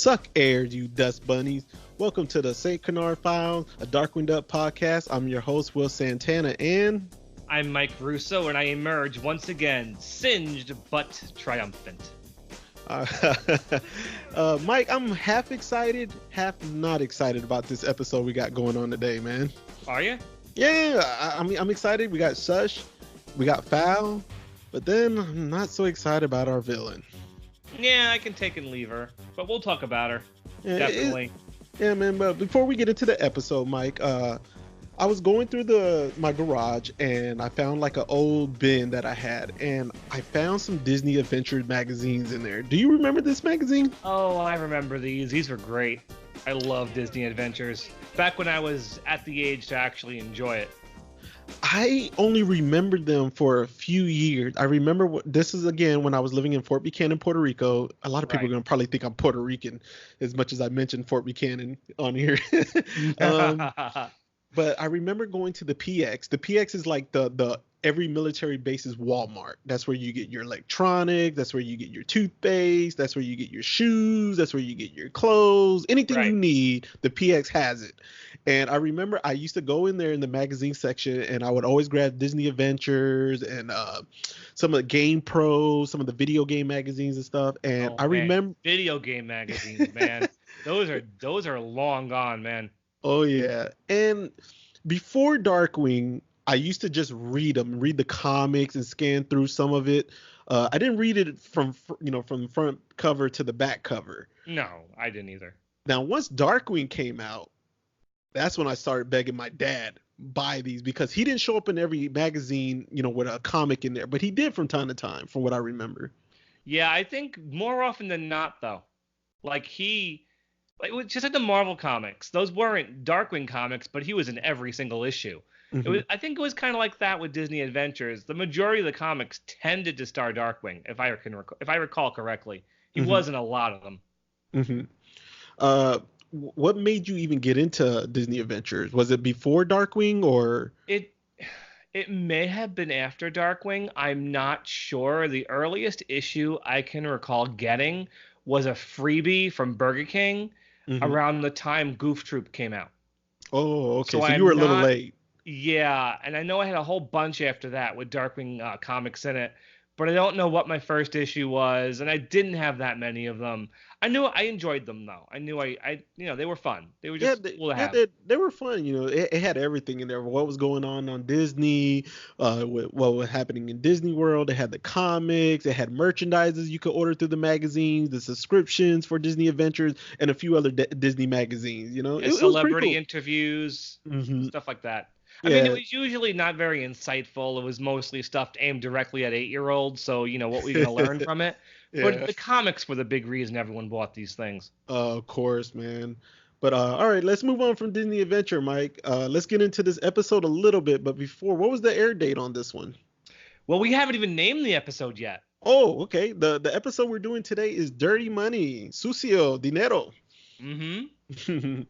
Suck air, you dust bunnies. Welcome to the St. Canard FOWL, a Darkwing Up podcast. I'm your host, Will Santana, and I'm Mike Russo, and I emerge once again, singed but triumphant. Mike, I'm half excited, half not excited about this episode we got going on today, man. Are you? Yeah, I'm excited. We got SHUSH, we got FOWL, but then I'm not so excited about our villain. Yeah, I can take and leave her, but we'll talk about her. Yeah, Definitely. Yeah, man, but before we get into the episode, Mike, I was going through my garage and I found like an old bin that I had, and I found some Disney Adventure magazines in there. Do you remember this magazine? Oh, I remember these. These were great. I love Disney Adventures. Back when I was at the age to actually enjoy it. I only remembered them for a few years. I remember this is again when I was living in Fort Buchanan, Puerto Rico. A lot of people are going to probably think I'm Puerto Rican as much as I mentioned Fort Buchanan on here. But I remember going to the PX. The PX is like the every military base's Walmart. That's where you get your electronics. That's where you get your toothpaste. That's where you get your shoes. That's where you get your clothes. Anything you need, the PX has it. And I remember I used to go in there in the magazine section, and I would always grab Disney Adventures and some of the Game Pro, some of the video game magazines and stuff. And I remember video game magazines, man. Those are long gone, man. Oh yeah. And before Darkwing, I used to just read the comics and scan through some of it. I didn't read it from the front cover to the back cover. No, I didn't either. Now, once Darkwing came out, that's when I started begging my dad buy these, because he didn't show up in every magazine, with a comic in there, but he did from time to time, from what I remember. Yeah, I think more often than not, though. Just like the Marvel comics. Those weren't Darkwing comics, but he was in every single issue. Mm-hmm. I think it was kind of like that with Disney Adventures. The majority of the comics tended to star Darkwing, if I recall correctly. He was in a lot of them. Mm-hmm. What made you even get into Disney Adventures? Was it before Darkwing, or it may have been after Darkwing? I'm not sure. The earliest issue I can recall getting was a freebie from Burger King around the time Goof Troop came out. Oh, okay. So you were a little late. Yeah, and I know I had a whole bunch after that with Darkwing comics in it, but I don't know what my first issue was, and I didn't have that many of them. I knew I enjoyed them though. I knew I they were fun. They were just cool to have. They were fun. It had everything in there. What was going on Disney, what was happening in Disney World. It had the comics. It had merchandises you could order through the magazines, the subscriptions for Disney Adventures, and a few other Disney magazines. It celebrity was interviews, stuff like that. I mean, it was usually not very insightful. It was mostly stuff aimed directly at 8-year-olds. So, what we're going to learn from it. Yeah. But the comics were the big reason everyone bought these things. Of course, man. But all right, let's move on from Disney Adventure, Mike. Let's get into this episode a little bit. But before, what was the air date on this one? Well, we haven't even named the episode yet. Oh, okay. The episode we're doing today is Dirty Money, Sucio, Dinero. Mm-hmm.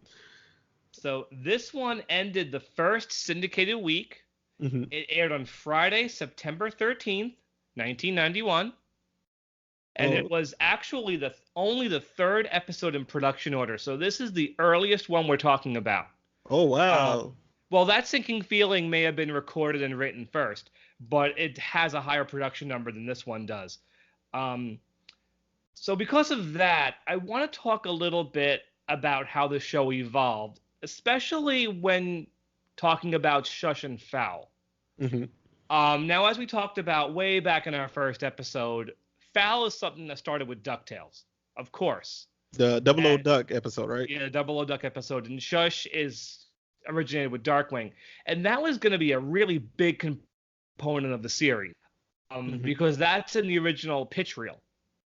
So this one ended the first syndicated week. It aired on Friday, September 13th, 1991. And it was actually only the third episode in production order. So this is the earliest one we're talking about. Oh, wow. Well, That Sinking Feeling may have been recorded and written first, but it has a higher production number than this one does. So because of that, I want to talk a little bit about how the show evolved, especially when talking about SHUSH and FOWL. Now, as we talked about way back in our first episode, FOWL is something that started with DuckTales, of course. The Double O Duck episode, right? Yeah, the Double O Duck episode. And SHUSH is originated with Darkwing. And that was going to be a really big component of the series because that's in the original pitch reel.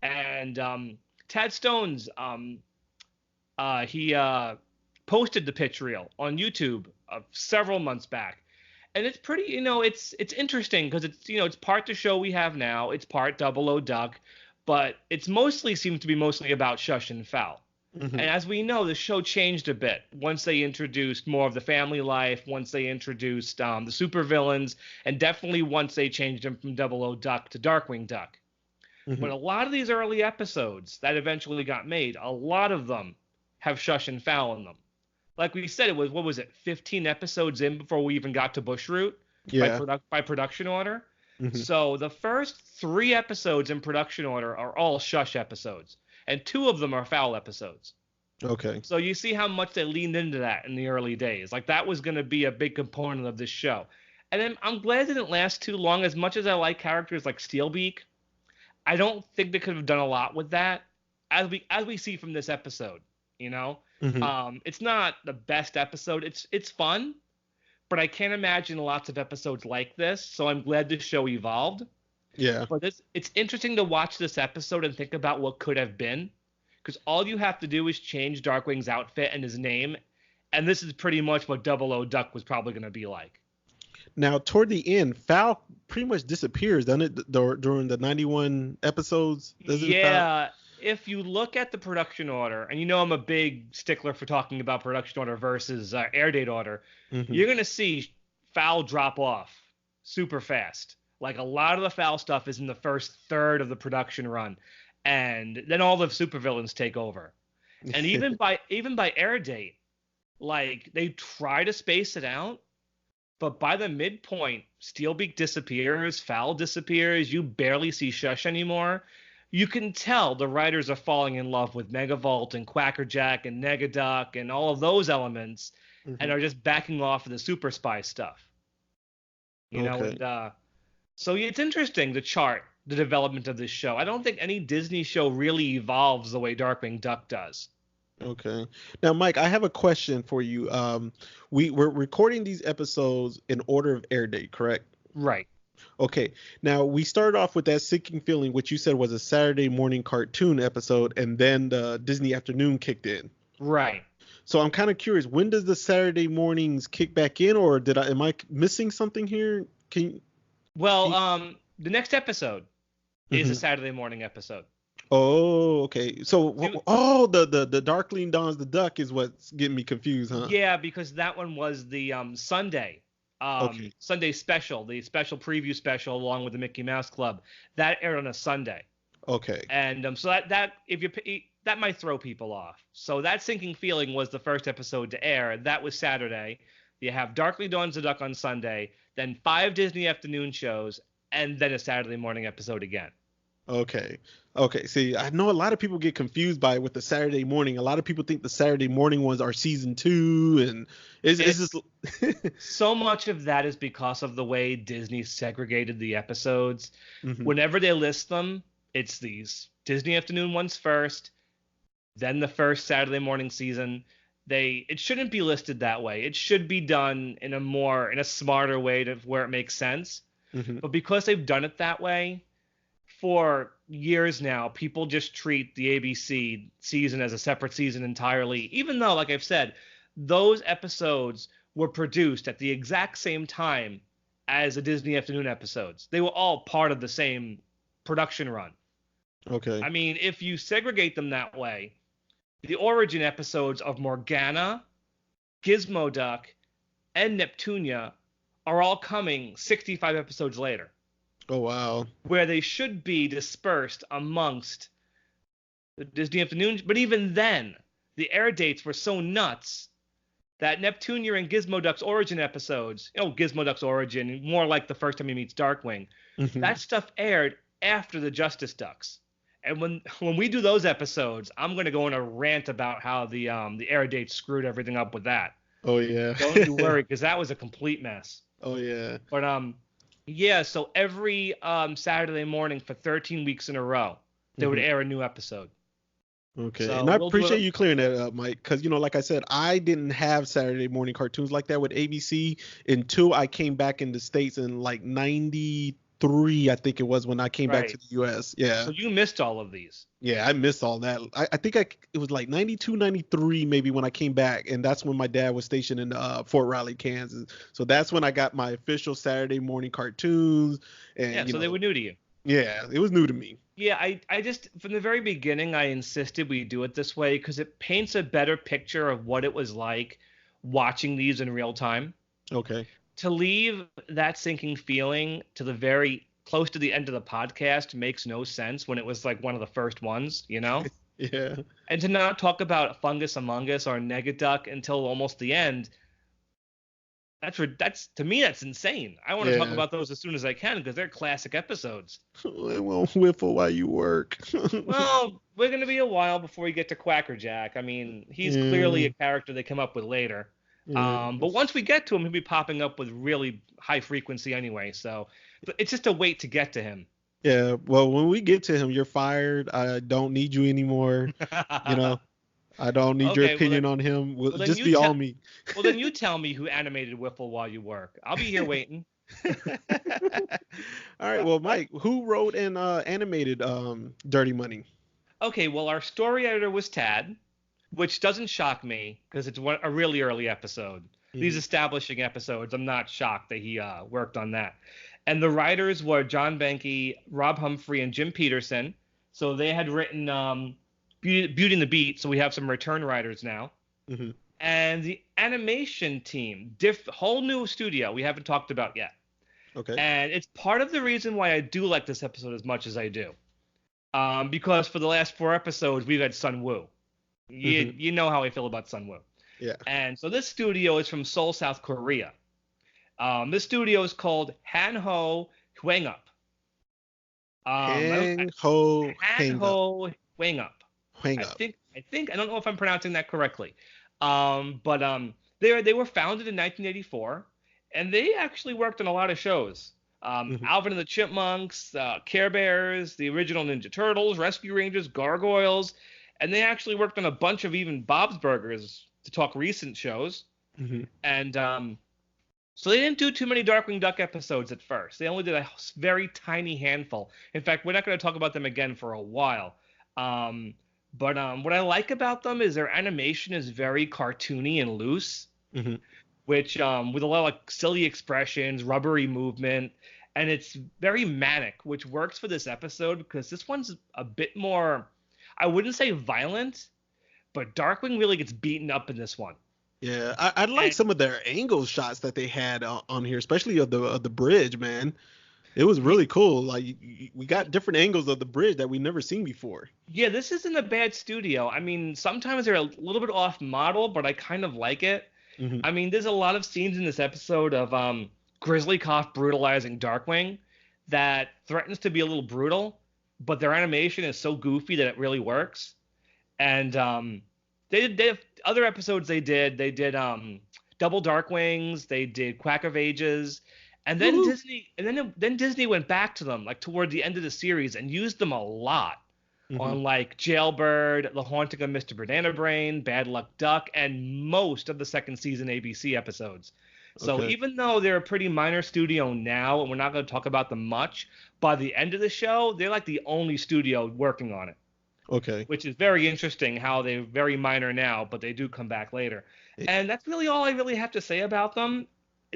And Tad Stones, he posted the pitch reel on YouTube several months back. And it's pretty, it's interesting because it's part the show we have now. It's part Double O Duck, but it's seems to be mostly about SHUSH and FOWL. And as we know, the show changed a bit once they introduced more of the family life, once they introduced the supervillains, and definitely once they changed them from Double O Duck to Darkwing Duck. But a lot of these early episodes that eventually got made, a lot of them have Shush and Fowl in them. Like we said, it was, what was it, 15 episodes in before we even got to Bushroot by production order. So the first 3 episodes in production order are all Shush episodes, and 2 of them are Fowl episodes. Okay. So you see how much they leaned into that in the early days. Like that was going to be a big component of this show. And then I'm glad it didn't last too long. As much as I like characters like Steelbeak, I don't think they could have done a lot with that, as we see from this episode. You know, it's not the best episode. It's fun, but I can't imagine lots of episodes like this. So I'm glad the show evolved. Yeah. But it's interesting to watch this episode and think about what could have been, because all you have to do is change Darkwing's outfit and his name, and this is pretty much what Double O Duck was probably going to be like. Now, toward the end, Fowl pretty much disappears, doesn't it? During the 91 episodes. Yeah. If you look at the production order, and you know I'm a big stickler for talking about production order versus air date order, you're going to see Fowl drop off super fast. Like a lot of the Fowl stuff is in the first third of the production run, and then all the supervillains take over. And even by air date, like they try to space it out, but by the midpoint, Steelbeak disappears, Fowl disappears, you barely see Shush anymore. You can tell the writers are falling in love with Megavolt and Quackerjack and Negaduck and all of those elements, and are just backing off of the Super Spy stuff. You know, and so it's interesting to chart the development of this show. I don't think any Disney show really evolves the way Darkwing Duck does. Okay. Now, Mike, I have a question for you. We're recording these episodes in order of air date, correct? Right. Okay. Now, we started off with that Sinking Feeling, which you said was a Saturday morning cartoon episode, and then the Disney Afternoon kicked in. Right. So I'm kind of curious, when does the Saturday mornings kick back in, or am I missing something here? The next episode is a Saturday morning episode. Oh, okay. So, the Darkling Dawns the Duck is what's getting me confused, huh? Yeah, because that one was the Sunday special, the special preview special along with the Mickey Mouse Club. That aired on a Sunday. Okay. And so that might throw people off. So that Sinking Feeling was the first episode to air. That was Saturday. You have Darkling Dawns the Duck on Sunday, then 5 Disney afternoon shows, and then a Saturday morning episode again. Okay. See, I know a lot of people get confused by it with the Saturday morning. A lot of people think the Saturday morning ones are season 2, and it's just so much of that is because of the way Disney segregated the episodes. Whenever they list them, it's these Disney afternoon ones first, then the first Saturday morning season. It shouldn't be listed that way. It should be done in a smarter way to where it makes sense. But because they've done it that way for years now, people just treat the ABC season as a separate season entirely, even though, like I've said, those episodes were produced at the exact same time as the Disney afternoon episodes. They were all part of the same production run. Okay. I mean, if you segregate them that way, the origin episodes of Morgana, Gizmo Duck, and Neptunia are all coming 65 episodes later. Oh, wow. Where they should be dispersed amongst the Disney afternoons. But even then, the air dates were so nuts that Neptunia and Gizmo Duck's origin episodes, Gizmo Duck's origin, more like the first time he meets Darkwing, that stuff aired after the Justice Ducks. And when we do those episodes, I'm going to go on a rant about how the air dates screwed everything up with that. Oh, yeah. Don't you worry, because that was a complete mess. Oh, yeah. But yeah, so every Saturday morning for 13 weeks in a row, they would air a new episode. Okay, so and I appreciate you clearing that up, Mike, because, like I said, I didn't have Saturday morning cartoons like that with ABC until I came back in the States in like 93, I think it was, when I came back to the U.S. Yeah. So you missed all of these. Yeah, I missed all that. I think it was like 92, 93 maybe when I came back, and that's when my dad was stationed in Fort Riley, Kansas. So that's when I got my official Saturday morning cartoons. And, so they were new to you. Yeah, it was new to me. Yeah, I just, from the very beginning, I insisted we do it this way because it paints a better picture of what it was like watching these in real time. Okay. To leave that Sinking Feeling to the very close to the end of the podcast makes no sense when it was like one of the first ones, you know? Yeah. And to not talk about Fungus Among Us or Negaduck until almost the end, that's to me that's insane. I want to talk about those as soon as I can because they're classic episodes. It won't whiffle while you work. Well, we're gonna be a while before we get to Quackerjack. I mean, he's clearly a character they come up with later. But once we get to him, he'll be popping up with really high frequency anyway. So it's just a wait to get to him. Yeah. Well, when we get to him, you're fired. I don't need you anymore. You know. I don't need your opinion on him. Just be all me. Well, then you tell me who animated Whiffle while you work. I'll be here waiting. All right. Well, Mike, who wrote and animated Dirty Money? Okay. Well, our story editor was Tad, which doesn't shock me because it's a really early episode. Mm-hmm. These establishing episodes, I'm not shocked that he worked on that. And the writers were John Benke, Rob Humphrey, and Jim Peterson. So they had written Beauty and the Beat, so we have some return writers now. Mm-hmm. And the animation team, whole new studio we haven't talked about yet. Okay. And it's part of the reason why I do like this episode as much as I do. Because for the last 4 episodes, we've had Sun Woo. You know how I feel about Sun Woo. Yeah. And so this studio is from Seoul, South Korea. This studio is called Hanho Heung-Up. Hanho Heung-Up. I think I don't know if I'm pronouncing that correctly. But they were founded in 1984, and they actually worked on a lot of shows. Alvin and the Chipmunks, Care Bears, the original Ninja Turtles, Rescue Rangers, Gargoyles, and they actually worked on a bunch of even Bob's Burgers to talk recent shows. Mm-hmm. And so they didn't do too many Darkwing Duck episodes at first. They only did a very tiny handful. In fact, we're not going to talk about them again for a while. But what I like about them is their animation is very cartoony and loose, which with a lot of like silly expressions, rubbery movement, and it's very manic, which works for this episode because this one's a bit more, I wouldn't say violent, but Darkwing really gets beaten up in this one. Yeah, I like some of their angle shots that they had on here, especially of the bridge, man. It was really cool. Like we got different angles of the bridge that we've never seen before. Yeah, this isn't a bad studio. I mean, sometimes they're a little bit off model, but I kind of like it. Mm-hmm. I mean, there's a lot of scenes in this episode of Grizzlikof brutalizing Darkwing that threatens to be a little brutal, but their animation is so goofy that it really works. And they have other episodes they did Double Darkwings, they did Quack of Ages. And then Disney went back to them like toward the end of the series and used them a lot on like Jailbird, The Haunting of Mr. Banana Brain, Bad Luck Duck, and most of the second season ABC episodes. So even though they're a pretty minor studio now, and we're not going to talk about them much, by the end of the show, they're like the only studio working on it. Okay. Which is very interesting how they're very minor now, but they do come back later. And that's really all I really have to say about them.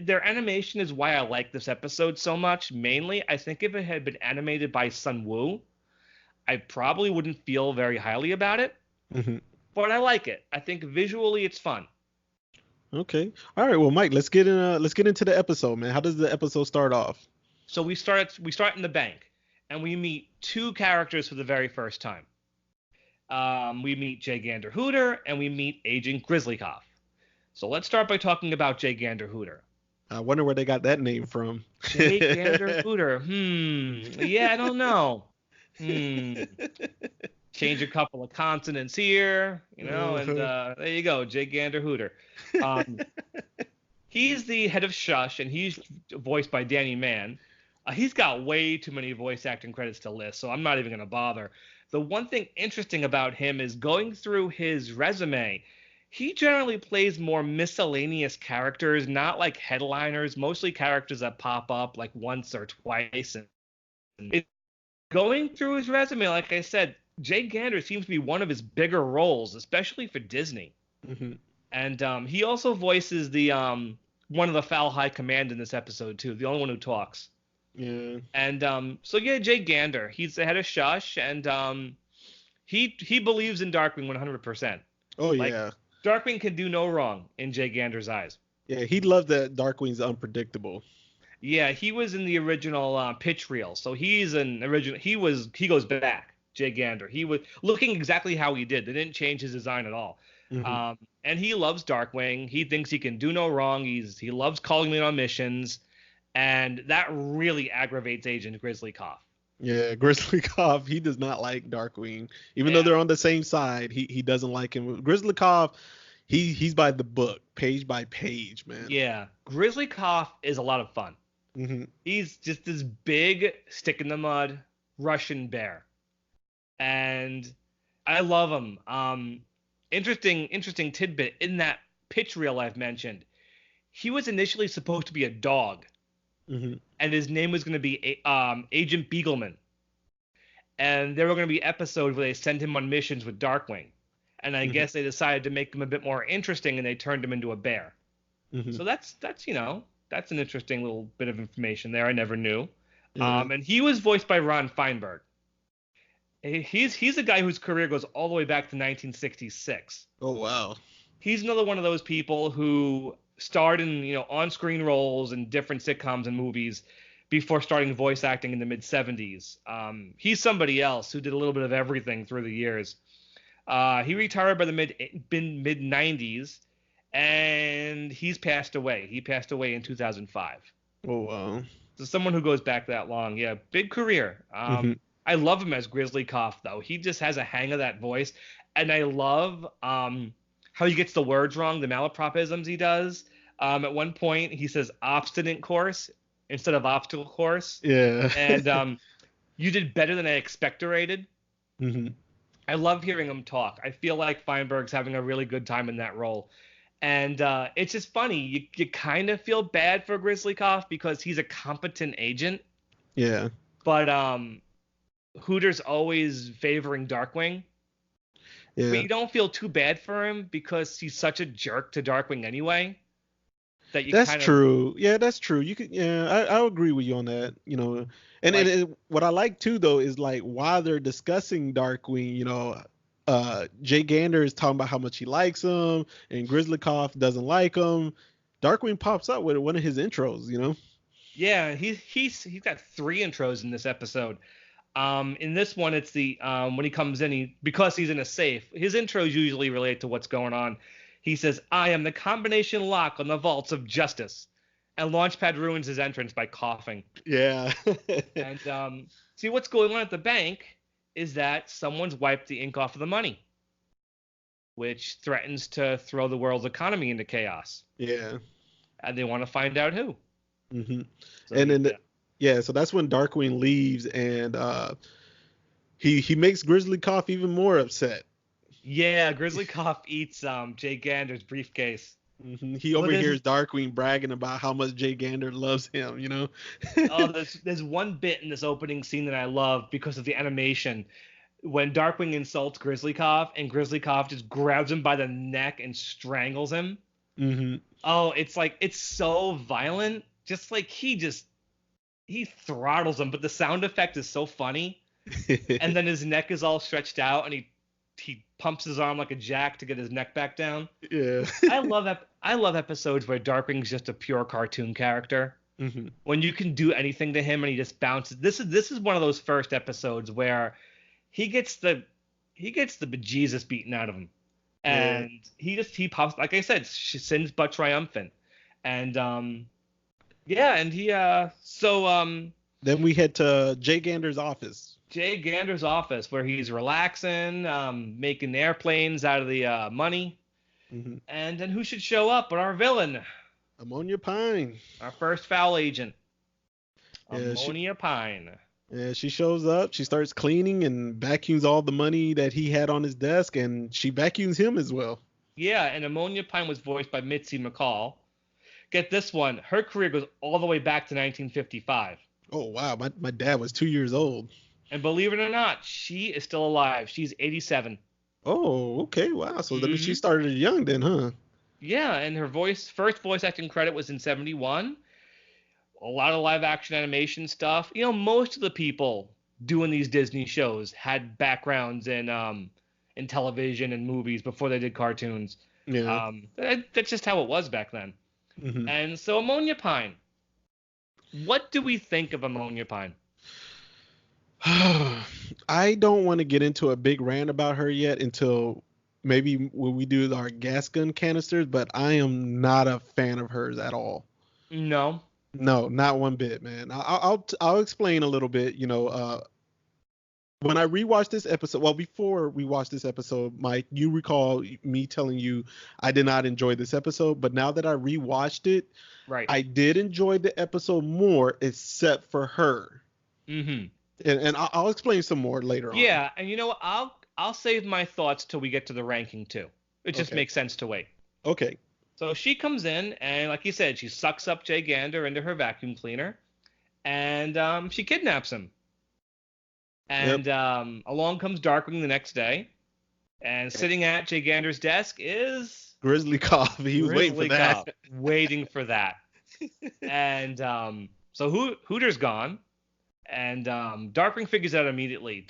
Their animation is why I like this episode so much. Mainly, I think if it had been animated by Sun Woo, I probably wouldn't feel very highly about it. Mm-hmm. But I like it. I think visually it's fun. Okay. All right. Well, Mike, let's get into the episode, man. How does the episode start off? So we start in the bank, and we meet 2 characters for the very first time. We meet J. Gander Hooter, and we meet Agent Grizzlikof. So let's start by talking about J. Gander Hooter. I wonder where they got that name from. J. Gander Hooter. Yeah, I don't know. Change a couple of consonants here, and there you go, J. Gander Hooter. He's the head of SHUSH, and he's voiced by Danny Mann. He's got way too many voice acting credits to list, so I'm not even going to bother. The one thing interesting about him is going through his resume, he generally plays more miscellaneous characters, not like headliners, mostly characters that pop up like once or twice. And going through his resume, like I said, Jay Gander seems to be one of his bigger roles, especially for Disney. Mm-hmm. And he also voices the one of the FOWL High Command in this episode too, the only one who talks. Yeah. And so yeah, Jay Gander, he's the head of SHUSH, and he believes in Darkwing 100%. Oh yeah. Darkwing can do no wrong in Jay Gander's eyes. Yeah, he loves that Darkwing's unpredictable. Yeah, he was in the original pitch reel, so he's an original. He goes back, Jay Gander. He was looking exactly how he did. They didn't change his design at all. Hmm. And he loves Darkwing. He thinks he can do no wrong. He loves calling in on missions, and that really aggravates Agent Grizzlikoff. Yeah, Grizzlikoff, he does not like Darkwing. Even though Yeah, they're on the same side, he doesn't like him. Grizzlikoff, he's by the book, page by page, man. yeah. Grizzlikoff is a lot of fun. Hmm. He's just this big stick in the mud Russian bear, and I love him. Interesting tidbit in that pitch reel I've mentioned. He was initially supposed to be a dog, Hmm. and his name was going to be Agent Beagleman. And there were going to be episodes where they sent him on missions with Darkwing. And I Hmm. guess they decided to make him a bit more interesting, and they turned him into a bear. Hmm. So that's an interesting little bit of information there. I never knew. Yeah. And he was voiced by Ron Feinberg. He's a guy whose career goes all the way back to 1966. Oh wow. He's another one of those people who starred in on-screen roles in different sitcoms and movies before starting voice acting in the mid 70s. He's somebody else who did a little bit of everything through the years. He retired by the mid 90s, and he's passed away. He passed away in 2005. Oh wow. So someone who goes back that long, yeah, big career. Hmm. I love him as Grizzlikoff though. He just has a hang of that voice, and I love how he gets the words wrong, the malapropisms he does. At one point, he says obstinate course instead of obstacle course, Yeah. and you did better than I expectorated. Hmm. I love hearing him talk. I feel like Feinberg's having a really good time in that role. And it's just funny. You kind of feel bad for Grizzlikoff because he's a competent agent, Yeah. but Hooter's always favoring Darkwing. But Yeah. you don't feel too bad for him because he's such a jerk to Darkwing anyway that you That's kind of true. Yeah, that's true. You could, yeah, I agree with you on that. like. What I like too though is like while they're discussing Darkwing, Jay Gander is talking about how much he likes him, and Grizzlikoff doesn't like him. Darkwing pops up with one of his intros. Yeah, he's got three intros in this episode. In this one, it's the when he comes in, because he's in a safe. His intros usually relate to what's going on. He says, "I am the combination lock on the vaults of justice," and Launchpad ruins his entrance by coughing. Yeah. And see what's going on at the bank is that someone's wiped the ink off of the money, which threatens to throw the world's economy into chaos. Yeah. And they want to find out who. Hmm. So And then yeah. yeah, so that's when Darkwing leaves, and he makes Grizzlikoff even more upset. Yeah, Grizzlikoff eats Jay Gander's briefcase. He Well, overhears Darkwing bragging about how much Jay Gander loves him. there's one bit in this opening scene that I love because of the animation when Darkwing insults Grizzlikoff and Grizzlikoff just grabs him by the neck and strangles him. Hmm. Oh, it's so violent. Just like he throttles him, but the sound effect is so funny. And then his neck is all stretched out, and he pumps his arm like a jack to get his neck back down. Yeah. I love episodes where Darkwing's just a pure cartoon character. Hmm. When you can do anything to him and he just bounces. This is one of those first episodes where he gets the bejesus beaten out of him, Yeah. and he pops, like I said, sins but triumphant, and yeah, and Then we head to Jay Gander's office. Jay Gander's office where he's relaxing, making airplanes out of the money, Hmm. and then who should show up but our villain, Ammonia Pine. our first foul agent, Yeah, Ammonia Pine. yeah, she shows up. She starts cleaning and vacuums all the money that he had on his desk, and she vacuums him as well. Yeah, and Ammonia Pine was voiced by Mitzi McCall. Get this one, her career goes all the way back to 1955. Oh wow, my dad was 2 years old. And believe it or not, she is still alive. She's 87. Oh, okay, wow. So that means she Mhm. started young then, huh? Yeah, and her first voice acting credit was in 71. A lot of live action animation stuff. Most of the people doing these Disney shows had backgrounds in television and movies before they did cartoons. Yeah. That's just how it was back then. Hmm. And so Ammonia Pine, What do we think of Ammonia Pine? I don't want to get into a big rant about her yet until maybe when we do our gas gun canisters, but I am not a fan of hers at all. No. No, not one bit, man. I'll explain a little bit. When I rewatched this episode, well, before we watched this episode, Mike, you recall me telling you I did not enjoy this episode, but now that I rewatched it, Right. I did enjoy the episode more, except for her. Mm-hmm. And I'll explain some more later on. Yeah, and you know what? I'll save my thoughts till we get to the ranking too. It just Okay. makes sense to wait. Okay. So she comes in, and like you said, she sucks up Jay Gander into her vacuum cleaner, and she kidnaps him. And along comes Darkwing the next day, and sitting at Jay Gander's desk is Grizzlikof. He was waiting for that. Grizzlikof, waiting for that. And so Hooter's gone, and Darkwing figures out immediately.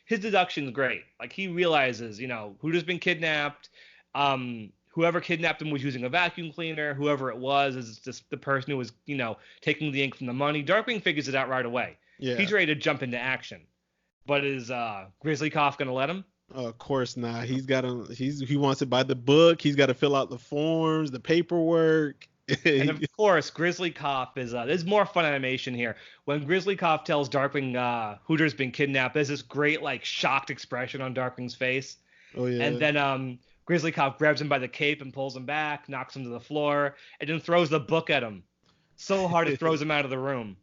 His deduction's great. Like, he realizes, Hooter's been kidnapped. Whoever kidnapped him was using a vacuum cleaner. Whoever it was is just the person who was, taking the ink from the money. Darkwing figures it out right away. Yeah. He's ready to jump into action. But is Grizzlikof gonna let him? Of course not. He wants it by the book. He's got to fill out the forms, the paperwork. And of course, Grizzlikof there's more fun animation here. When Grizzlikof tells Darkwing Hooter's been kidnapped, there's this great shocked expression on Darkwing's face. Oh yeah. And then Grizzlikof grabs him by the cape and pulls him back, knocks him to the floor, and then throws the book at him. So hard it throws him out of the room.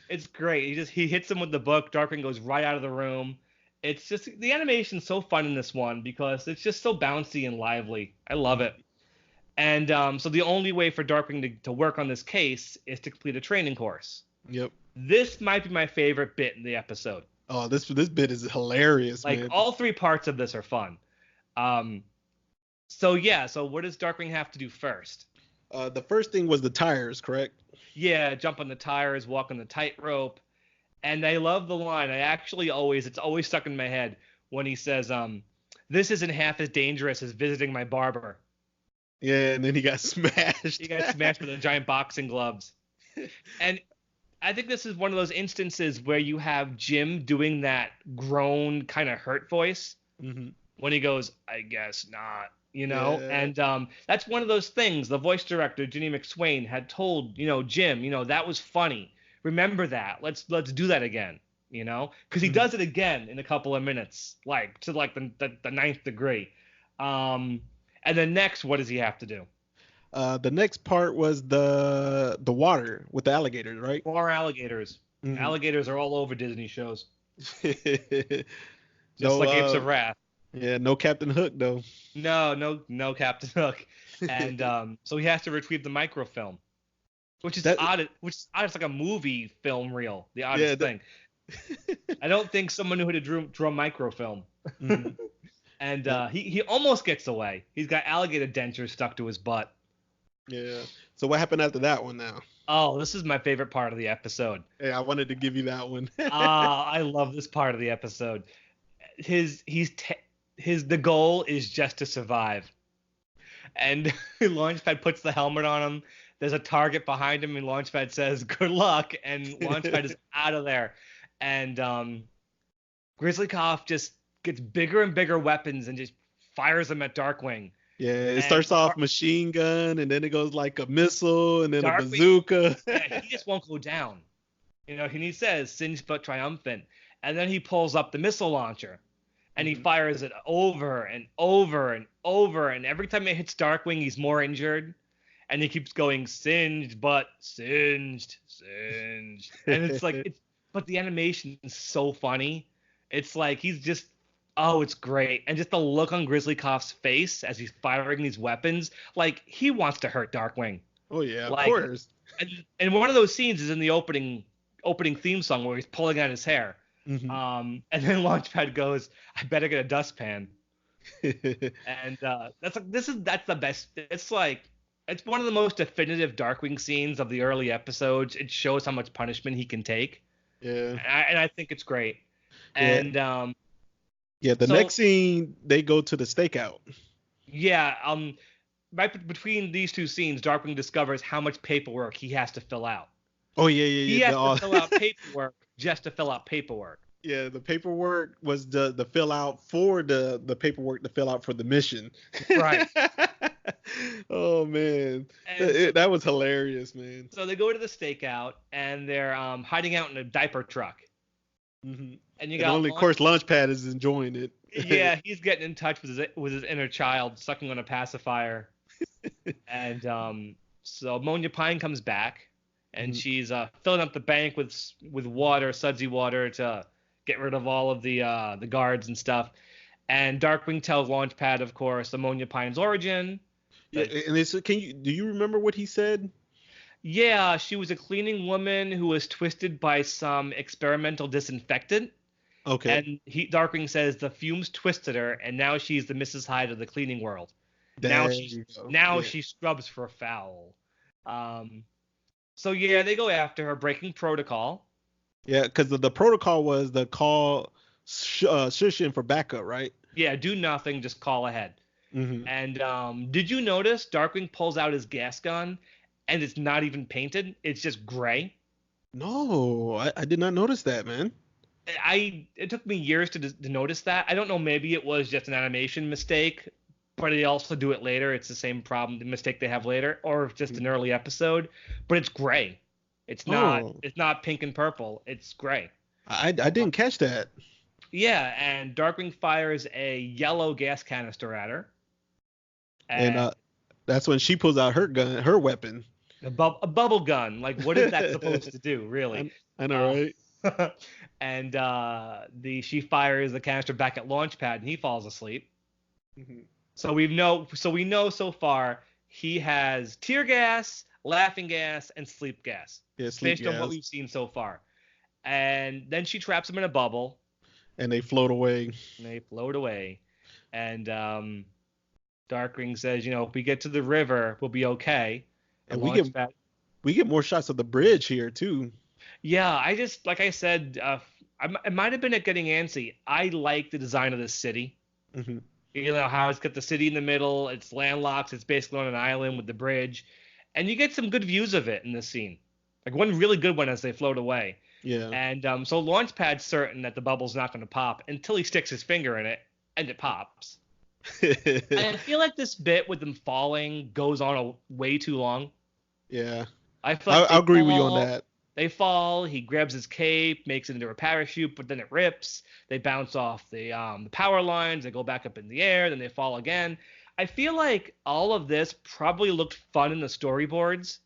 It's great. He hits him with the book. Darkwing goes right out of the room. It's just, the animation's so fun in this one because it's just so bouncy and lively. I love it. And so the only way for Darkwing to work on this case is to complete a training course. Yep. This might be my favorite bit in the episode. Oh, this bit is hilarious, man. All three parts of this are fun. So what does Darkwing have to do first? The first thing was the tires, correct? Yeah, jump on the tires, walk on the tightrope. And I love the line. It's always stuck in my head when he says, this isn't half as dangerous as visiting my barber. Yeah, and then he got smashed. He got smashed with the giant boxing gloves. And I think this is one of those instances where you have Jim doing that groan kind of hurt voice when he goes, I guess not. Yeah. And that's one of those things the voice director, Ginny McSwain, had told, Jim, that was funny. Remember that. Let's do that again, because he does it again in a couple of minutes, to the ninth degree. And then next, what does he have to do? The next part was the water with the alligators, right? More alligators. Mhm. Alligators are all over Disney shows. Just No, like Apes of Wrath. Yeah, no Captain Hook though. No Captain Hook. And so he has to retrieve the microfilm, which is odd. It's like a movie film reel. The oddest thing. I don't think someone knew how to draw microfilm. Mm-hmm. And he almost gets away. He's got alligator dentures stuck to his butt. Yeah. So what happened after that one now? Oh, this is my favorite part of the episode. Hey, I wanted to give you that one. I love this part of the episode. The goal is just to survive. And Launchpad puts the helmet on him. There's a target behind him, and Launchpad says, "Good luck," and Launchpad is out of there. And Grizzlikof just gets bigger and bigger weapons and just fires them at Darkwing. Yeah, it starts off machine gun, and then it goes like a missile, and then a bazooka. Yeah, he just won't go down. And he says, "Singed but triumphant," and then he pulls up the missile launcher. And he fires it over and over and over. And every time it hits Darkwing, he's more injured. And he keeps going, singed, but singed. And it's but the animation is so funny. It's like he's just, it's great. And just the look on Grizzlikof's face as he's firing these weapons, he wants to hurt Darkwing. Oh, yeah, of course. And one of those scenes is in the opening theme song where he's pulling out his hair. Mm-hmm. And then Launchpad goes, I better get a dustpan. And that's the best. It's one of the most definitive Darkwing scenes of the early episodes. It shows how much punishment he can take. Yeah. And I think it's great. And the next scene, they go to the stakeout. Yeah. right between these two scenes, Darkwing discovers how much paperwork he has to fill out. Oh yeah, He yeah, has yeah. to fill out paperwork just to fill out paperwork. Yeah, the paperwork was the fill out for the paperwork to fill out for the mission. Right. Oh man, that was hilarious, man. So they go to the stakeout and they're hiding out in a diaper truck. Mm-hmm. And you And got only, of course, Launchpad is enjoying it. Yeah, he's getting in touch with his inner child, sucking on a pacifier. And so Ammonia Pine comes back, and she's filling up the bank with water, sudsy water, to get rid of all of the guards and stuff. And Darkwing tells Launchpad, of course, Ammonia Pine's origin. Yeah, and do you remember what he said? Yeah, she was a cleaning woman who was twisted by some experimental disinfectant. Okay. And Darkwing says the fumes twisted her, and now she's the Mrs. Hyde of the cleaning world. Now she scrubs for FOWL. So yeah, they go after her, breaking protocol. Yeah, because the protocol was the call shush in for backup, right? Yeah, do nothing, just call ahead. Mm-hmm. And did you notice Darkwing pulls out his gas gun, and it's not even painted? It's just gray. No, I did not notice that, man. It took me years to notice that. I don't know, maybe it was just an animation mistake, but they also do it later. It's the same problem, the mistake they have later, or just an early episode. But it's gray. It's not pink and purple. It's gray. I didn't catch that. Yeah, and Darkwing fires a yellow gas canister at her. And that's when she pulls out her weapon. A bubble gun. Like, what is that supposed to do, really? I know, right? And she fires the canister back at Launchpad, and he falls asleep. Mm-hmm. So we know so far he has tear gas, laughing gas, and sleep gas. Yeah, sleep based gas. on what we've seen so far. And then she traps him in a bubble. And they float away. And Darkwing says, if we get to the river, we'll be okay. And we get more shots of the bridge here too. Yeah, like I said, it might have been at getting antsy. I like the design of this city. Mm-hmm. How it's got the city in the middle. It's landlocked. It's basically on an island with the bridge. And you get some good views of it in this scene. Like one really good one as they float away. Yeah. And so Launchpad's certain that the bubble's not going to pop until he sticks his finger in it, and it pops. And I feel like this bit with them falling goes on way too long. Yeah. I agree with you on that. They fall. He grabs his cape, makes it into a parachute, but then it rips. They bounce off the power lines. They go back up in the air. Then they fall again. I feel like all of this probably looked fun in the storyboards,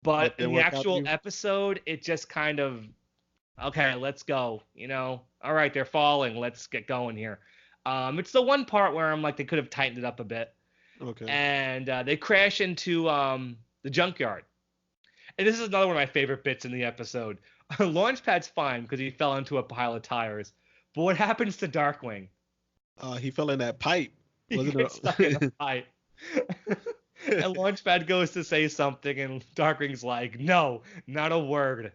but in the actual episode, it just kind of, okay, let's go. All right, they're falling. Let's get going here. It's the one part where I'm like, they could have tightened it up a bit. Okay. And they crash into the junkyard. And this is another one of my favorite bits in the episode. Launchpad's fine because he fell into a pile of tires. But what happens to Darkwing? He fell in that pipe. He gets stuck in a pipe. And Launchpad goes to say something, and Darkwing's like, no, not a word.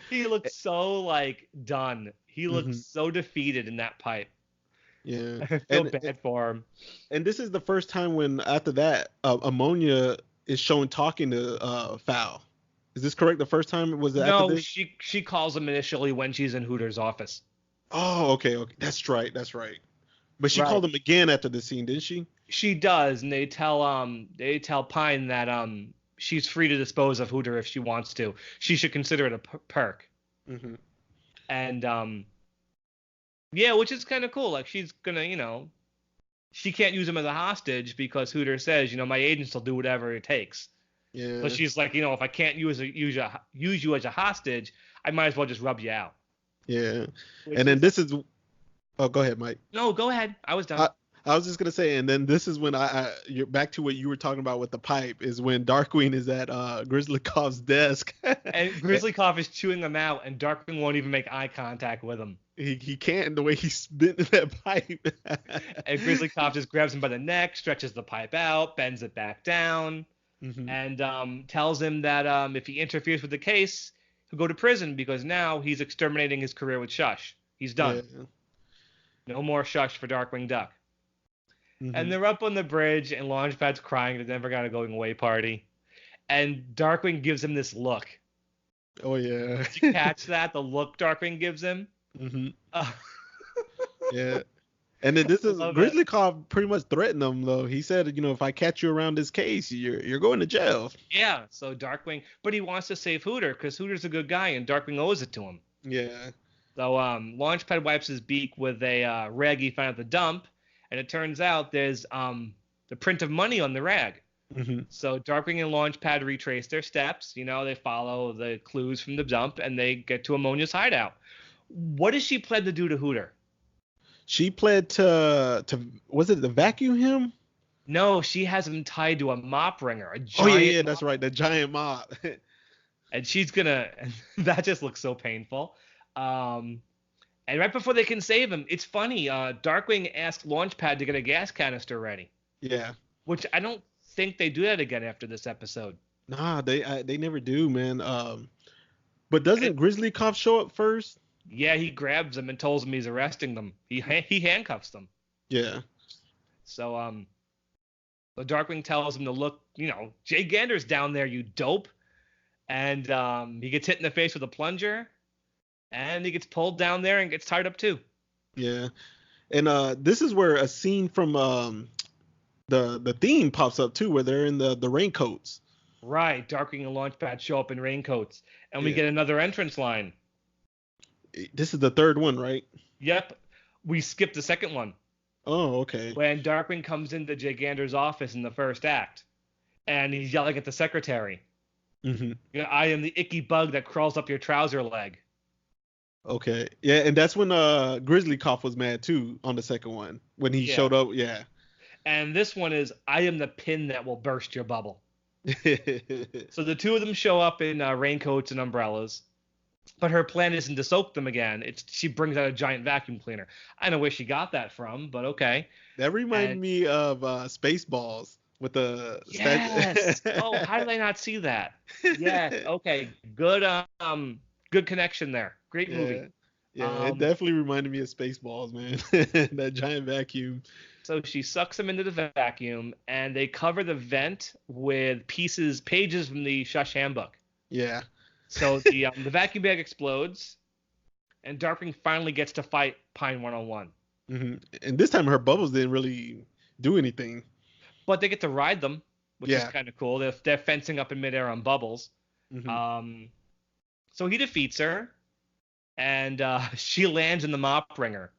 He looks so, done. He looks so defeated in that pipe. Yeah. I feel bad for him. And this is the first time when, after that, Ammonia is shown talking to FOWL. Is this correct? The first time was after No, this? she calls him initially when she's in Hooter's office. Oh, okay. That's right. But she called him again after the scene, didn't she? She does, and they tell Pine that she's free to dispose of Hooter if she wants to. She should consider it a perk. Mm-hmm. And yeah, which is kind of cool. Like, she's gonna, she can't use him as a hostage because Hooter says, my agents will do whatever it takes. Yeah. But she's like, if I can't use you as a hostage, I might as well just rub you out. Yeah. And then this is. Oh, go ahead, Mike. No, go ahead. I was done. I was just gonna say, and then this is when you're back to what you were talking about with the pipe, is when Darkwing is at Grizzlikov's desk. And Grizzlikof is chewing them out, and Darkwing won't even make eye contact with him. He can't, the way he's spitting that pipe. And Grizzlikof just grabs him by the neck, stretches the pipe out, bends it back down, and tells him that if he interferes with the case, he'll go to prison because now he's exterminating his career with SHUSH. He's done. Yeah. No more SHUSH for Darkwing Duck. And Hmm. they're up on the bridge, and Launchpad's crying. They never got a going away party. And Darkwing gives him this look. Oh yeah. Did you catch that? The look Darkwing gives him? Hmm. Uh, Yeah. And then this is love it. Grizzlikof pretty much threatened them though. He said, if I catch you around this case, you're going to jail. Yeah, so Darkwing, but he wants to save Hooter because Hooter's a good guy and Darkwing owes it to him. Yeah. So Launchpad wipes his beak with a rag he found at the dump, and it turns out there's the print of money on the rag. Hmm. So Darkwing and Launchpad retrace their steps. They follow the clues from the dump, and they get to Ammonia's hideout. What does she plan to do to Hooter? She pled to was it the vacuum him? No, she has him tied to a mop wringer, a Oh yeah, giant yeah, that's right, the giant mop. and she's gonna that just looks so painful. And right before they can save him, it's funny. Darkwing asks Launchpad to get a gas canister ready, Yeah. which I don't think they do that again after this episode. Nah, they never do, man. But doesn't Grizzlikof show up first? Yeah, he grabs them and tells them he's arresting them. He handcuffs them. Yeah. So the Darkwing tells him to look. Jay Gander's down there, you dope. And he gets hit in the face with a plunger, and he gets pulled down there and gets tied up too. Yeah. And this is where a scene from the theme pops up too, where they're in the raincoats. Right, Darkwing and Launchpad show up in raincoats, and we Yeah. get another entrance line. This is the third one, right? Yep, we skipped the second one Oh, okay. when Darkwing comes into Jay Gander's office in the first act, and he's yelling at the secretary. Hmm. I am the icky bug that crawls up your trouser leg. Okay. Yeah, and that's when Grizzlikof was mad too on the second one when he Yeah. showed up. Yeah. And this one is I am the pin that will burst your bubble. So the two of them show up in raincoats and umbrellas, but her plan isn't to soak them again. She brings out a giant vacuum cleaner. I don't know where she got that from, but okay. That reminded And- me of Spaceballs with the Yes. Oh, how did I not see that? Yes. Okay. Good. Good connection there. Great movie. Yeah, it definitely reminded me of Spaceballs, man. That giant vacuum. So she sucks him into the vacuum, and they cover the vent with pages from the Shush handbook. Yeah. So the vacuum bag explodes, and Darkwing finally gets to fight Pine 101. Hmm. And this time her bubbles didn't really do anything. But they get to ride them, which is Yeah. kind of cool. They're fencing up in midair on bubbles. Hmm. So he defeats her, and she lands in the mop wringer.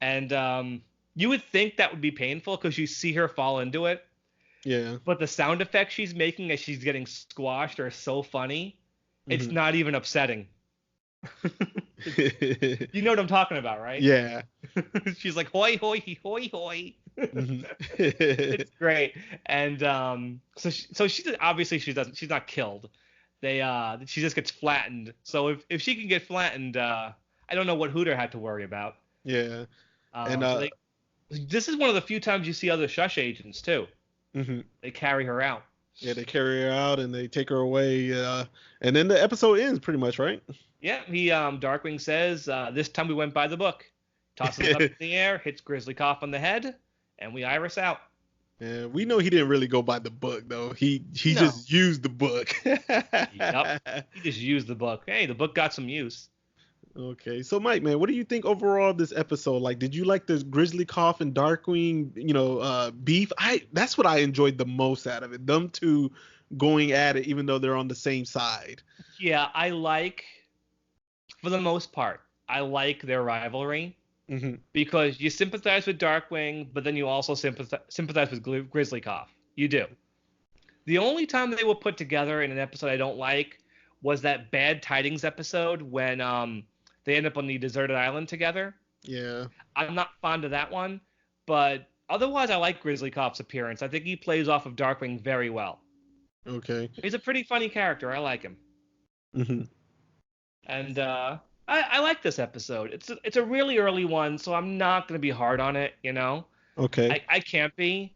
And you would think that would be painful because you see her fall into it. Yeah. But the sound effects she's making as she's getting squashed are so funny. It's Mhm. not even upsetting. You know what I'm talking about, right? Yeah. She's like, hoi, hoi, hoi, hoi. Mhm. It's great. And so she obviously she's not killed. She just gets flattened. So if she can get flattened, I don't know what Hooter had to worry about. Yeah. And So this is one of the few times you see other Shush agents too. mhm. They carry her out. Yeah, they carry her out and they take her away. And then the episode ends pretty much, right? Yeah, Darkwing says, this time we went by the book. Tosses it up in the air, hits Grizzlikof on the head, and we iris out. Yeah, we know he didn't really go by the book though. He No. just used the book. Yep. He just used the book. Hey, the book got some use. Okay, so Mike, man, what do you think overall of this episode? Like, did you like the Grizzlikof and Darkwing, beef? That's what I enjoyed the most out of it. Them two going at it, even though they're on the same side. Yeah, for the most part, I like their rivalry Mm-hmm. because you sympathize with Darkwing, but then you also sympathize with Grizzlikof. You do. The only time they were put together in an episode I don't like was that Bad Tidings episode when they end up on the deserted island together. Yeah. I'm not fond of that one, but otherwise I like Grizzlykof's appearance. I think he plays off of Darkwing very well. Okay. He's a pretty funny character. I like him. Mm-hmm. And I like this episode. It's a really early one, so I'm not going to be hard on it, Okay. I can't be.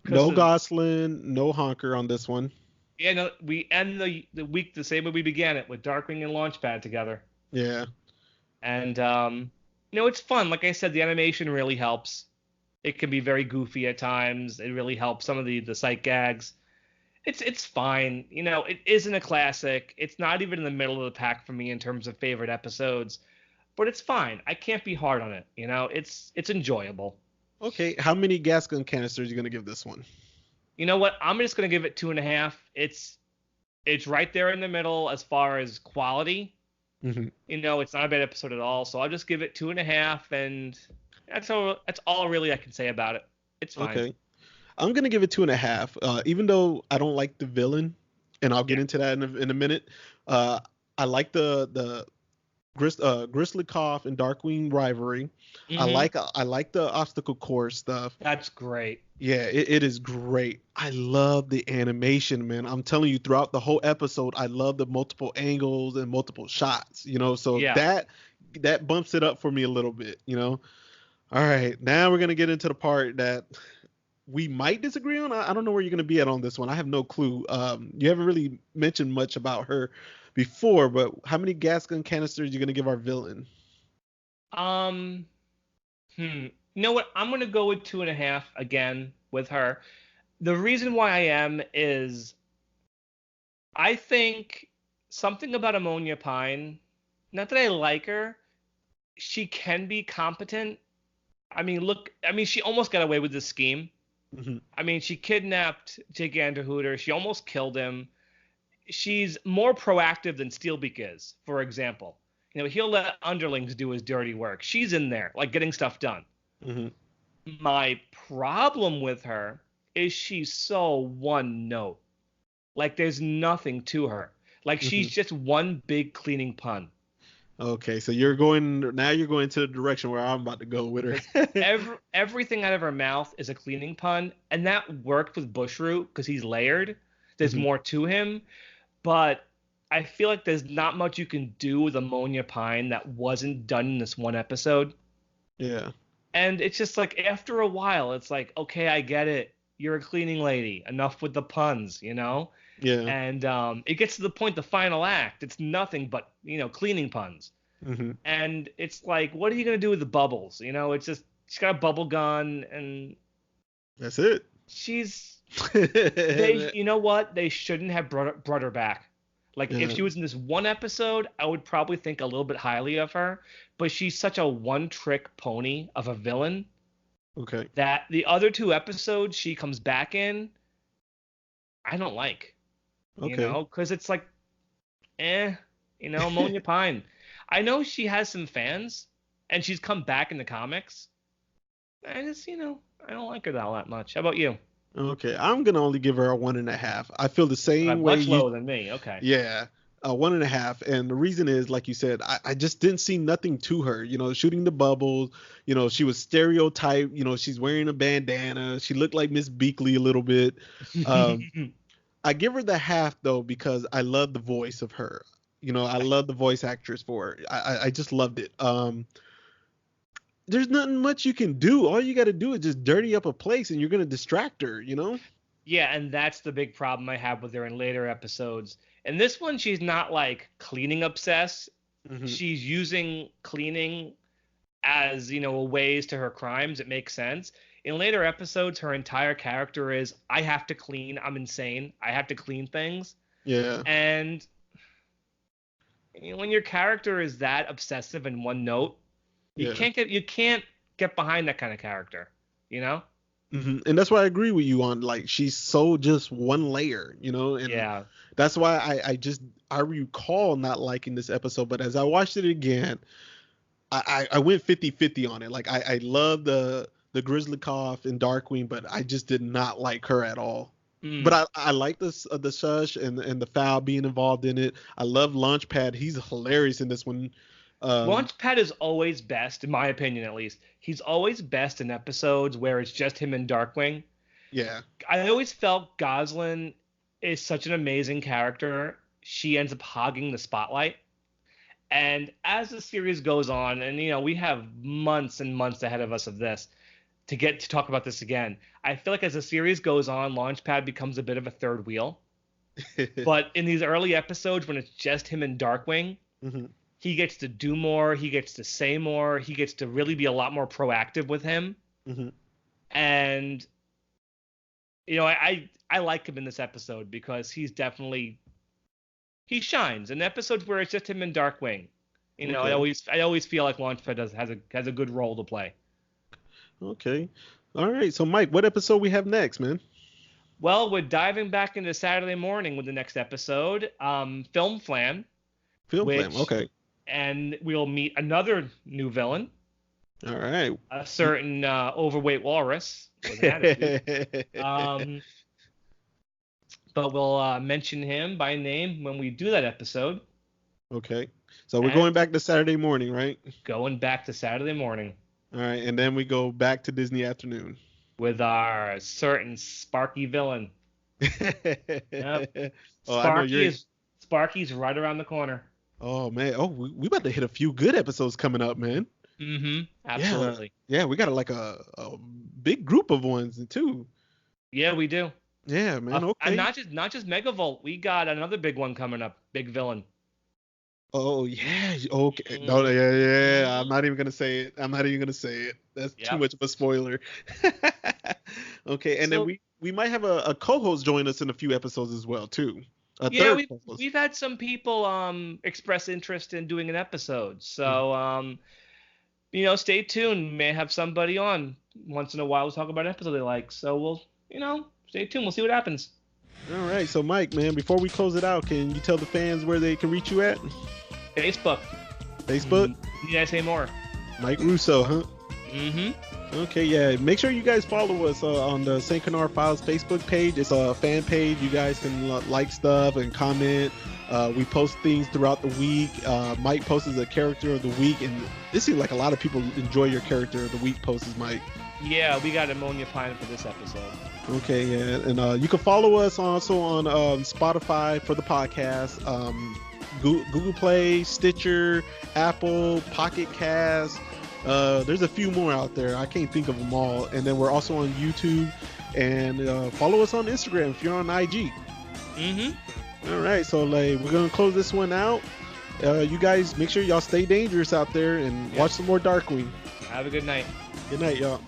No Gosling, no Honker on this one. Yeah, no, we end the week the same way we began it, with Darkwing and Launchpad together. Yeah. And it's fun. Like I said, the animation really helps. It can be very goofy at times. It really helps some of the sight gags. It's fine. It isn't a classic. It's not even in the middle of the pack for me in terms of favorite episodes, but it's fine. I can't be hard on it. It's enjoyable. Okay, how many gas gun canisters are you gonna give this one? You know what? I'm just gonna give it 2.5. It's right there in the middle as far as quality. Mm-hmm. It's not a bad episode at all. So I'll just give it 2.5, and that's all really I can say about it. It's fine. Okay. I'm gonna give it 2.5. Even though I don't like the villain, and I'll get into that in a minute. I like the Grizzlikof and Darkwing rivalry. Mm-hmm. I like the obstacle course stuff. That's great. Yeah, it is great. I love the animation, man. I'm telling you, throughout the whole episode, I love the multiple angles and multiple shots. So that bumps it up for me a little bit. All right, now we're gonna get into the part that we might disagree on. I don't know where you're gonna be at on this one. I have no clue. You haven't really mentioned much about her before, but how many gas gun canisters are you gonna give our villain? You know what? I'm gonna go with 2.5 again with her. The reason why I am is I think something about Ammonia Pine. Not that I like her, she can be competent. She almost got away with this scheme. Mm-hmm. She kidnapped Gander Hooter. She almost killed him. She's more proactive than Steelbeak is, for example. He'll let underlings do his dirty work. She's in there, like, getting stuff done. Mm-hmm. My problem with her is she's so one note. Like, there's nothing to her. Like, she's just one big cleaning pun. Okay, so you're going to the direction where I'm about to go with her. Everything out of her mouth is a cleaning pun, and that worked with Bushroot because he's layered. There's more to him, but I feel like there's not much you can do with Ammonia Pine that wasn't done in this one episode. Yeah. And it's just like, after a while, it's like, okay, I get it. You're a cleaning lady. Enough with the puns, Yeah. And it gets to the point, the final act, it's nothing but, cleaning puns. Mm-hmm. And it's like, what are you going to do with the bubbles? It's just, she's got a bubble gun, and that's it. You know what? They shouldn't have brought her back. Like, if she was in this one episode, I would probably think a little bit highly of her. But she's such a one-trick pony of a villain. Okay. That the other 2 episodes she comes back in, I don't like. Okay. Because it's like, Ammonia Pine. I know she has some fans, and she's come back in the comics. I just, I don't like her all that much. How about you? Okay, I'm gonna only give her a 1.5. I feel the same way. Much lower than me. Okay. Yeah, a 1.5, and the reason is, like you said, I just didn't see nothing to her. Shooting the bubbles. She was stereotyped. She's wearing a bandana. She looked like Miss Beakley a little bit. I give her the half though because I love the voice of her. I love the voice actress for her. I just loved it. There's nothing much you can do. All you got to do is just dirty up a place and you're going to distract her, Yeah, and that's the big problem I have with her in later episodes. In this one, she's not like cleaning obsessed. Mm-hmm. She's using cleaning as, ways to her crimes. It makes sense. In later episodes, her entire character is, I have to clean. I'm insane. I have to clean things. Yeah. And when your character is that obsessive in one note, you can't get behind that kind of character, Mm-hmm. And that's why I agree with you on, like, she's so just one layer, and that's why I recall not liking this episode, but as I watched it again, I went 50-50 on it. Like, I love the Grizzlikof and Darkwing, but I just did not like her at all. But I like the SHUSH and the FOWL being involved in it. I love Launchpad. He's hilarious in this one. Launchpad is always best, in my opinion at least. He's always best in episodes where it's just him and Darkwing. Yeah. I always felt Goslin is such an amazing character. She ends up hogging the spotlight. And as the series goes on, and we have months and months ahead of us of this to get to talk about this again, I feel like as the series goes on, Launchpad becomes a bit of a third wheel. But in these early episodes when it's just him and Darkwing, he gets to do more, he gets to say more, he gets to really be a lot more proactive with him. And I like him in this episode because he shines. In episodes where it's just him and Darkwing, Okay. I always feel like Launchpad has a good role to play. Okay. All right. So Mike, what episode we have next, man? Well, we're diving back into Saturday morning with the next episode, Film Flam. Okay. And we'll meet another new villain. All right. A certain overweight walrus with an attitude. But we'll mention him by name when we do that episode. Okay. So we're going back to Saturday morning, right? Going back to Saturday morning. All right. And then we go back to Disney afternoon. With our certain Sparky villain. Yep. Sparky's right around the corner. Oh, man. Oh, we about to hit a few good episodes coming up, man. Mm-hmm. Absolutely. Yeah, we got a big group of ones, too. Yeah, we do. Yeah, man. Okay. And not just Megavolt. We got another big one coming up. Big villain. Oh, yeah. Okay. No, yeah. I'm not even going to say it. That's too much of a spoiler. Okay. And then we might have a co-host join us in a few episodes as well, too. We've had some people express interest in doing an episode. So, stay tuned. We may have somebody on once in a while to talk about an episode they like. So we'll, stay tuned. We'll see what happens. All right. So, Mike, man, before we close it out, can you tell the fans where they can reach you at? Facebook. Need I say more? Mike Russo, huh? Mm-hmm. Okay, yeah. Make sure you guys follow us on the St. Canard Files Facebook page. It's a fan page. You guys can like stuff and comment. We post things throughout the week. Mike posts a character of the week, and it seems like a lot of people enjoy your character of the week posts, Mike. Yeah, we got Ammonia Pine for this episode. Okay, yeah. And you can follow us also on Spotify for the podcast. Google Play, Stitcher, Apple, Pocket Cast. There's a few more out there. I can't think of them all. And then we're also on YouTube. And follow us on Instagram if you're on IG. Mm-hmm. All right. So we're going to close this one out. You guys make sure y'all stay dangerous out there and watch some more Darkwing. Have a good night. Good night, y'all.